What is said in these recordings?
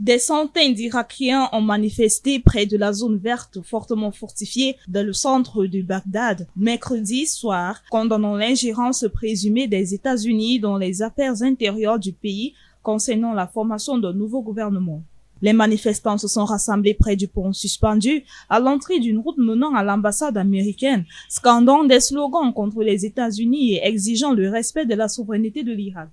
Des centaines d'Irakiens ont manifesté près de la zone verte fortement fortifiée dans le centre de Bagdad mercredi soir, condamnant l'ingérence présumée des États-Unis dans les affaires intérieures du pays concernant la formation d'un nouveau gouvernement. Les manifestants se sont rassemblés près du pont suspendu à l'entrée d'une route menant à l'ambassade américaine, scandant des slogans contre les États-Unis et exigeant le respect de la souveraineté de l'Irak.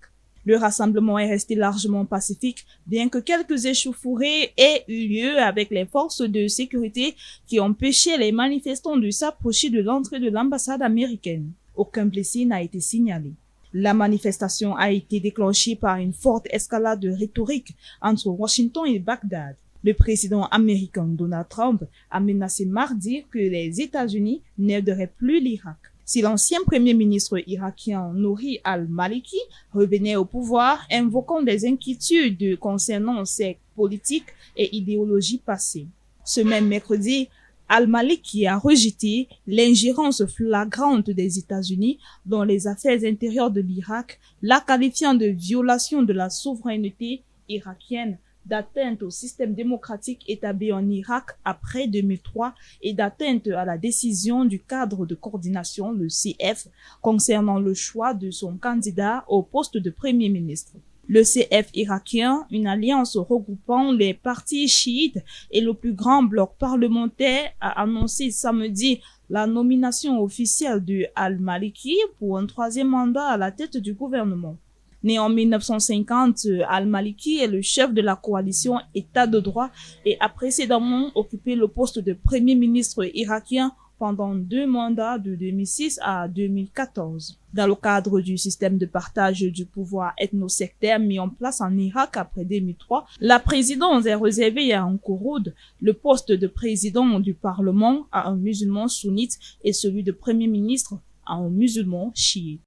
Le rassemblement est resté largement pacifique, bien que quelques échauffourées aient eu lieu avec les forces de sécurité qui ont empêché les manifestants de s'approcher de l'entrée de l'ambassade américaine. Aucun blessé n'a été signalé. La manifestation a été déclenchée par une forte escalade de rhétorique entre Washington et Bagdad. Le président américain Donald Trump a menacé mardi que les États-Unis n'aideraient plus l'Irak si l'ancien premier ministre irakien Nouri al-Maliki revenait au pouvoir, invoquant des inquiétudes concernant ses politiques et idéologies passées. Ce même mercredi, al-Maliki a rejeté l'ingérence flagrante des États-Unis dans les affaires intérieures de l'Irak, la qualifiant de violation de la souveraineté irakienne, d'atteinte au système démocratique établi en Irak après 2003 et d'atteinte à la décision du cadre de coordination, le CF, concernant le choix de son candidat au poste de Premier ministre. Le CF irakien, une alliance regroupant les partis chiites et le plus grand bloc parlementaire, a annoncé samedi la nomination officielle de al-Maliki pour un troisième mandat à la tête du gouvernement. Né en 1950, al-Maliki est le chef de la coalition État de droit et a précédemment occupé le poste de Premier ministre irakien pendant 2 mandats de 2006 à 2014. Dans le cadre du système de partage du pouvoir ethno-sectaire mis en place en Irak après 2003, la présidence est réservée à un Kouroud, le poste de président du Parlement à un musulman sunnite et celui de Premier ministre à un musulman chiite.